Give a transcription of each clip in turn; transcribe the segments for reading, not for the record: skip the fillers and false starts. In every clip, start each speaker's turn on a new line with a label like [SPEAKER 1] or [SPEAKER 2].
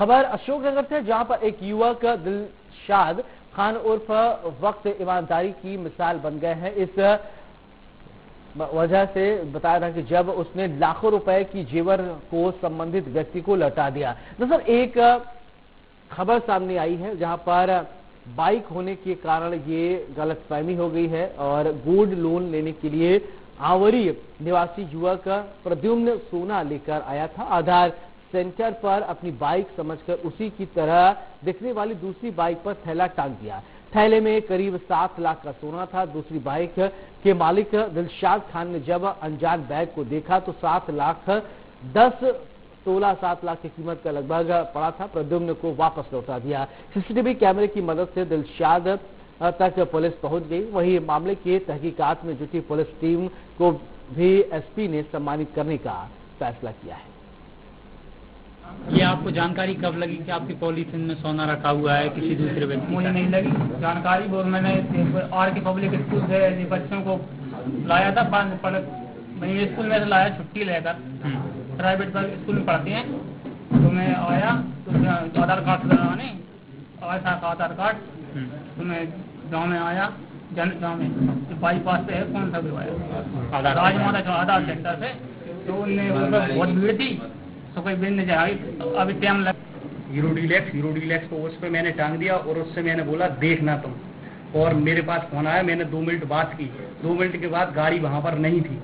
[SPEAKER 1] खबर अशोकनगर से, जहां पर एक युवक दिलशाद खान उर्फ वक्त ईमानदारी की मिसाल बन गए हैं। इस वजह से बताया था कि जब उसने लाखों रुपए की जेवर को संबंधित व्यक्ति को लौटा दिया। दरअसल एक खबर सामने आई है जहां पर बाइक होने के कारण ये गलतफहमी हो गई है और गोल्ड लोन लेने के लिए आवरी निवासी युवक प्रद्युम्न सोना लेकर आया था। आधार सेंटर पर अपनी बाइक समझकर उसी की तरह दिखने वाली दूसरी बाइक पर थैला टांग दिया। थैले में करीब 7 लाख का सोना था। दूसरी बाइक के मालिक दिलशाद खान ने जब अनजान बैग को देखा तो 7 लाख 10 तोला 7 लाख की कीमत का लगभग पड़ा था। प्रद्युम्न को वापस लौटा दिया। सीसीटीवी कैमरे की मदद से दिलशाद तक पुलिस पहुंच गई। वहीं मामले के तहकीकात में जुटी पुलिस टीम को भी एसपी ने सम्मानित करने का फैसला किया है।
[SPEAKER 2] ये आपको जानकारी कब लगी कि आपकी पॉलीथिन में सोना रखा हुआ है किसी दूसरे व्यक्ति?
[SPEAKER 3] मुझे नहीं लगी जानकारी। वो मैंने आर के पब्लिक स्कूल से बच्चों को लाया था। मैं स्कूल में से लाया छुट्टी लेकर, प्राइवेट स्कूल में पढ़ते हैं। तो मैं आया तो आधार कार्ड बनाने आया था, आधार कार्ड। तो मैं गाँव में आया, गाँव में बाईपास पे है कौन सा आया राजमाता आधार सेंटर पे। तो उनमें बहुत भीड़ थी तो कोई बिन जाए अभी टाइम लग।
[SPEAKER 4] हीरो डीलक्स को उस पर मैंने टांग दिया और उससे मैंने बोला देखना तुम। और मेरे पास फोन आया, मैंने 2 मिनट बात की। 2 मिनट के बाद गाड़ी वहां पर नहीं थी,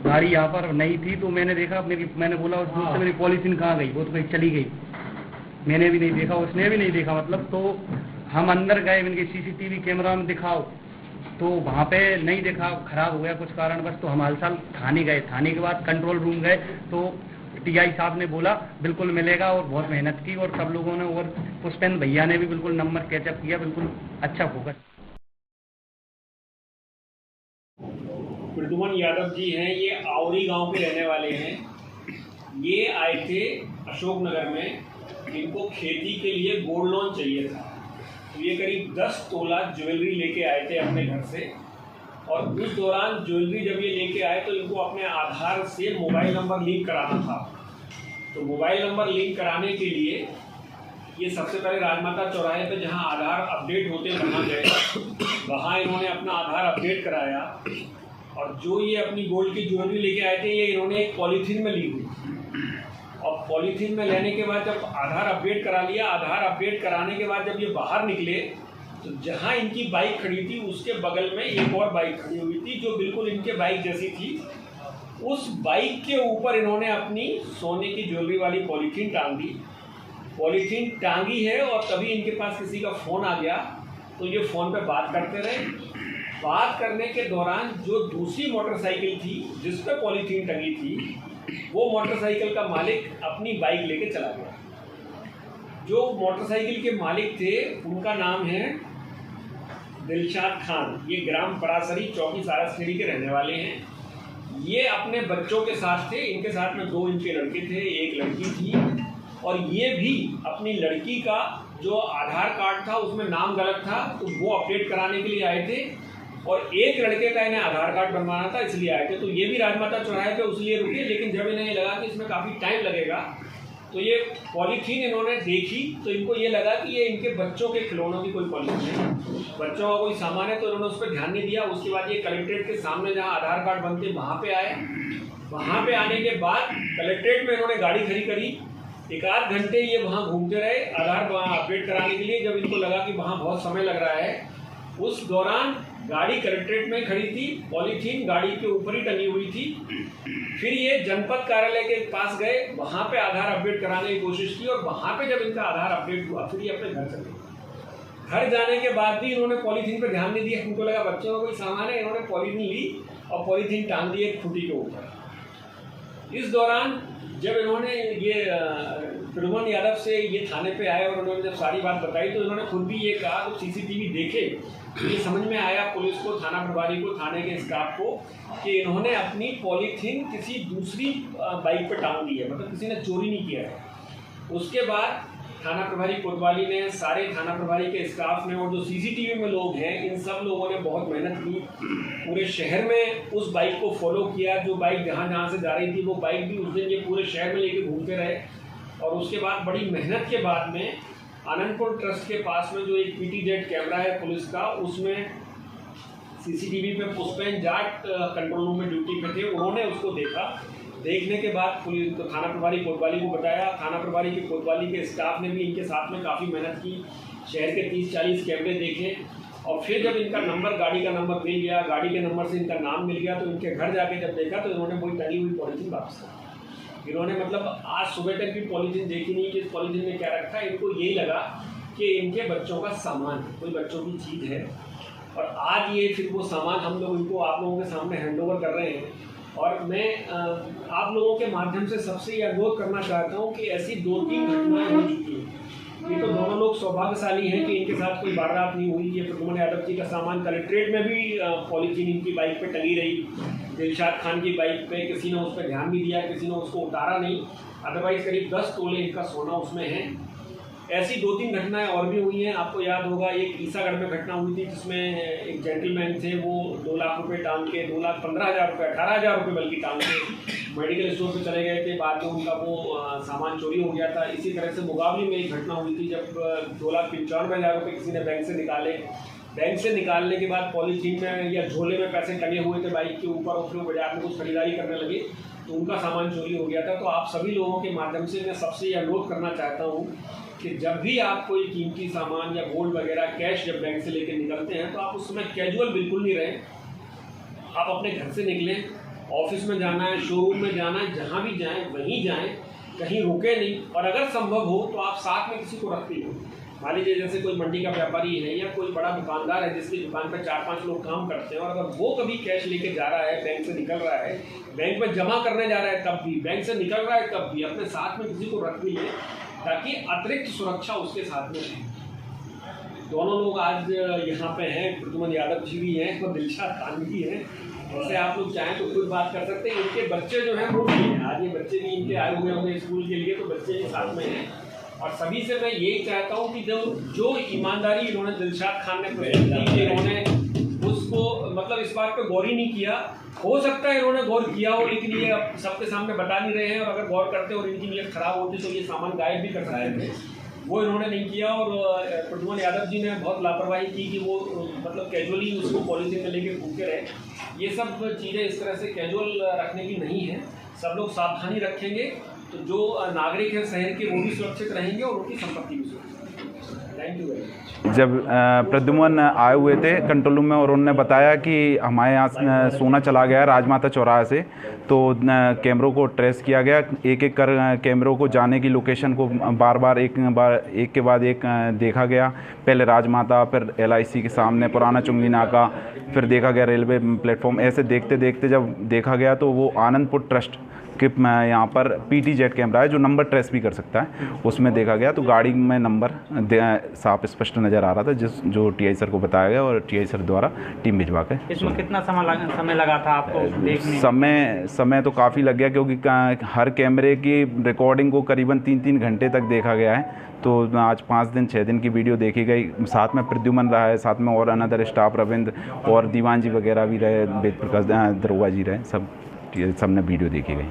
[SPEAKER 4] गाड़ी यहाँ पर नहीं थी। तो मैंने देखा, मैंने बोला उस दोस्त से मेरी पॉलीथिन कहाँ गई? वो तो कहीं चली गई। मैंने भी नहीं देखा, उसने भी नहीं देखा मतलब। तो हम अंदर गए, इनके सीसीटीवी कैमरा में दिखाओ तो वहाँ पे नहीं देखा, खराब हो गया कुछ कारणवश। तो हम हालसाल थाने गए। थाने के बाद कंट्रोल रूम गए तो टीआई साहब ने बोला बिल्कुल मिलेगा और बहुत मेहनत की और सब लोगों ने, और पुष्पेंद्र भैया ने भी बिल्कुल नंबर कैचअप किया, बिल्कुल अच्छा फोकस।
[SPEAKER 5] प्रद्युम्न यादव जी हैं, ये आवरी गांव के रहने वाले हैं। ये आए थे अशोकनगर में, इनको खेती के लिए गोल्ड लोन चाहिए था। तो ये करीब 10 तोला ज्वेलरी लेके आए थे अपने घर से। और उस दौरान ज्वेलरी जब ये लेके आए तो इनको अपने आधार से मोबाइल नंबर लिंक कराना था। तो मोबाइल नंबर लिंक कराने के लिए ये सबसे पहले राजमाता चौराहे पे जहां आधार अपडेट होते वहां गए। वहां इन्होंने अपना आधार अपडेट कराया और जो ये अपनी गोल्ड की ज्वेलरी लेके आए थे ये इन्होंने एक पॉलीथीन में ली हुई। और पॉलीथीन में लेने के बाद जब आधार अपडेट करा लिया, आधार अपडेट कराने के बाद जब ये बाहर निकले तो जहां इनकी बाइक खड़ी थी उसके बगल में एक और बाइक खड़ी हुई थी जो बिल्कुल इनके बाइक जैसी थी। उस बाइक के ऊपर इन्होंने अपनी सोने की ज्वेलरी वाली पॉलीथीन टांग दी। पॉलीथीन टांगी है और तभी इनके पास किसी का फ़ोन आ गया तो ये फ़ोन पे बात करते रहे। बात करने के दौरान जो दूसरी मोटरसाइकिल थी जिस पे पॉलीथीन टंगी थी, वो मोटरसाइकिल का मालिक अपनी बाइक लेके चला गया। जो मोटरसाइकिल के मालिक थे उनका नाम है दिलशाद खान। ये ग्राम परासरी चौकी सारसखेड़ी के रहने वाले हैं। ये अपने बच्चों के साथ थे। इनके साथ में 2 इनके लड़के थे, 1 लड़की थी। और ये भी अपनी लड़की का जो आधार कार्ड था उसमें नाम गलत था तो वो अपडेट कराने के लिए आए थे। और 1 लड़के का इन्हें आधार कार्ड बनवाना था इसलिए आए थे। तो ये भी राजमाता चौराहे पे उसलिए रुके, लेकिन जब इन्हें लगा कि इसमें काफ़ी टाइम लगेगा तो ये पॉलीथीन इन्होंने देखी तो इनको ये लगा कि ये इनके बच्चों के खिलौनों की कोई पॉलीथीन है, बच्चों का कोई सामान है। तो इन्होंने उस पर ध्यान नहीं दिया। उसके बाद ये कलेक्ट्रेट के सामने जहाँ आधार कार्ड बनते वहाँ पे आए। वहाँ पे आने के बाद कलेक्ट्रेट में इन्होंने गाड़ी खड़ी करी। 1 आध घंटे ये वहाँ घूमते रहे आधार वहाँ अपडेट कराने के लिए। जब इनको लगा कि वहाँ बहुत समय लग रहा है, उस दौरान गाड़ी कलेक्ट्रेट में खड़ी थी, पॉलीथीन गाड़ी के ऊपर ही टंगी हुई थी। फिर ये जनपद कार्यालय के पास गए, वहाँ पे आधार अपडेट कराने की कोशिश की और वहाँ पे जब इनका आधार अपडेट हुआ फिर ये अपने घर चले गए। घर जाने के बाद भी इन्होंने पॉलीथीन पे ध्यान नहीं दिया। इनको लगा बच्चों का कोई सामान है, इन्होंने पॉलीथीन ली और पॉलीथीन टांग दी एक खूंटी के ऊपर। इस दौरान जब इन्होंने ये प्रद्युम्न यादव से ये थाने पे आए और उन्होंने जब सारी बात बताई तो इन्होंने खुद भी ये कहा तो सीसीटीवी देखे ये समझ में आया पुलिस को, थाना प्रभारी को, थाने के स्टाफ को कि इन्होंने अपनी पॉलीथीन किसी दूसरी बाइक पर टांग दी है, मतलब किसी ने चोरी नहीं किया है। उसके बाद थाना प्रभारी कोतवाली ने, सारे थाना प्रभारी के स्टाफ ने और जो सीसीटीवी में लोग हैं इन सब लोगों ने बहुत मेहनत की। पूरे शहर में उस बाइक को फॉलो किया। जो बाइक जहाँ जहाँ से जा रही थी वो बाइक भी उस दिन ये पूरे शहर में लेके घूमते रहे। और उसके बाद बड़ी मेहनत के बाद में आनंदपुर ट्रस्ट के पास में जो एक PTZ कैमरा है पुलिस का, उसमें CCTV पे पुष्पेन जाट कंट्रोल रूम में ड्यूटी पे थे, उन्होंने उसको देखा। देखने के बाद पुलिस तो थाना प्रभारी कोतवाली को बताया। थाना प्रभारी के कोतवाली के स्टाफ ने भी इनके साथ में काफ़ी मेहनत की, शहर के 30-40 कैमरे देखे और फिर जब इनका नंबर, गाड़ी का नंबर मिल गया, गाड़ी के नंबर से इनका नाम मिल गया, तो इनके घर जाके जब देखा तो इन्होंने वही टंगी हुई पॉलीथीन वापस कर। इन्होंने मतलब आज सुबह तक भी पॉलीथीन देखी नहीं कि इस पॉलीथीन में क्या रखा है। इनको यही लगा कि इनके बच्चों का सामान है, कोई बच्चों की चीज़ है, और आज ये फिर वो सामान हम लोग इनको आप लोगों के सामने हैंडओवर कर रहे हैं। और मैं आप लोगों के माध्यम से सबसे ये अनुरोध करना चाहता हूँ कि ऐसी 2-3 घटनाएं हो चुकी हैं। ये तो दोनों लोग सौभाग्यशाली हैं कि इनके साथ कोई वारदात नहीं हुई। ये प्रद्युमन यादव जी का सामान कलेक्ट्रेट में भी पॉलीथीन इनकी बाइक पे टंगी रही, दिलशाद खान की बाइक पे किसी ने उस पर ध्यान भी दिया, किसी ने उसको उतारा नहीं। अदरवाइज करीब 10 तोले इनका सोना उसमें है। ऐसी 2-3 घटनाएं और भी हुई हैं। आपको याद होगा एक ईसागढ़ में घटना हुई थी जिसमें एक जेंटलमैन थे, वो 2 लाख रुपए टांग के, 2,15,000 रुपये, 18,000 रुपये बल्कि टांग के मेडिकल स्टोर पे चले गए थे। बाद में उनका वो सामान चोरी हो गया था। इसी तरह से मुगावली में एक घटना हुई थी जब 2,95,000 रुपये किसी ने बैंक से निकाले। बैंक से निकालने के बाद पॉलीथीन में या झोले में पैसे टंगे हुए थे बाइक के ऊपर, और फिर बाजार में कुछ खरीदारी करने लगे तो उनका सामान चोरी हो गया था। तो आप सभी लोगों के माध्यम से मैं सबसे ये अनुरोध करना चाहता हूँ कि जब भी आप कोई कीमती सामान या गोल्ड वगैरह कैश जब बैंक से लेकर निकलते हैं तो आप उस समय कैजुअल बिल्कुल नहीं रहें। आप अपने घर से निकलें, ऑफिस में जाना है, शोरूम में जाना है, जहाँ भी जाएं वहीं जाएं, कहीं रुके नहीं। और अगर संभव हो तो आप साथ में किसी को रख लीजिए। मान लीजिए जैसे कोई मंडी का व्यापारी है या कोई बड़ा दुकानदार है जिसकी दुकान पर 4-5 लोग काम करते हैं, और अगर वो कभी कैश लेके जा रहा है, बैंक से निकल रहा है, बैंक में जमा करने जा रहा है तब भी, बैंक से निकल रहा है तब भी, अपने साथ में किसी को रख लीजिए ताकि अतिरिक्त सुरक्षा उसके साथ में रहे। दोनों लोग आज यहाँ पे हैं, प्रद्युमन यादव जी भी हैं और दिलशाद खान भी हैं। वैसे आप लोग चाहें तो खुद बात कर सकते हैं। इनके बच्चे जो हैं वो भी हैं, आज ये बच्चे भी इनके आए हुए होंगे स्कूल के लिए, तो बच्चे भी साथ में हैं। और सभी से मैं यही चाहता हूँ कि जो ईमानदारी इन्होंने दिलशाद खान ने प्रस्तुत की, इन्होंने उसको मतलब इस बात पे गौर ही नहीं किया। हो सकता है इन्होंने गौर किया हो, लेकिन ये अब सबके सामने बता नहीं रहे हैं। और अगर गौर करते और इनकी नीयत खराब होती तो ये सामान गायब भी कर सकते थे, वो इन्होंने नहीं किया। और प्रद्युमन यादव जी ने बहुत लापरवाही की कि वो मतलब कैजुअली उसको पॉलीथीन में लेके घूमते रहे। ये सब चीज़ें इस तरह से कैजुअल रखने की नहीं है। सब लोग सावधानी रखेंगे तो जो नागरिक हैं शहर के वो भी सुरक्षित रहेंगे और उनकी संपत्ति भी सुरक्षित। Thank you very much.
[SPEAKER 6] जब प्रद्युमन आए हुए थे कंट्रोल रूम में और उन्होंने बताया कि हमारे यहाँ सोना चला गया है राजमाता चौराहे से, तो कैमरों को ट्रेस किया गया। एक एक कर कैमरों को जाने की लोकेशन को बार एक के बाद एक देखा गया। पहले राजमाता, फिर LIC के सामने, पुराना चुंगी नाका, फिर देखा गया रेलवे प्लेटफॉर्म। ऐसे देखते देखते जब देखा गया तो वो आनंदपुर ट्रस्ट कि यहाँ पर PTZ कैमरा है जो नंबर ट्रेस भी कर सकता है, उसमें देखा गया तो गाड़ी में नंबर साफ स्पष्ट नज़र आ रहा था, जो TI सर को बताया गया और TI सर द्वारा टीम भिजवा के।
[SPEAKER 2] इसमें कितना समय लगा था आपको देखने?
[SPEAKER 6] समय तो काफ़ी लग गया क्योंकि हर कैमरे की रिकॉर्डिंग को करीबन 3-3 घंटे तक देखा गया है। तो आज 5-6 दिन की वीडियो देखी गई। साथ में प्रद्युमन रहा है, साथ में और अनदर स्टाफ रविंद्र और दीवान जी वगैरह भी रहे, वेद प्रकाश दरोगा जी रहे, सब ने वीडियो देखी गई।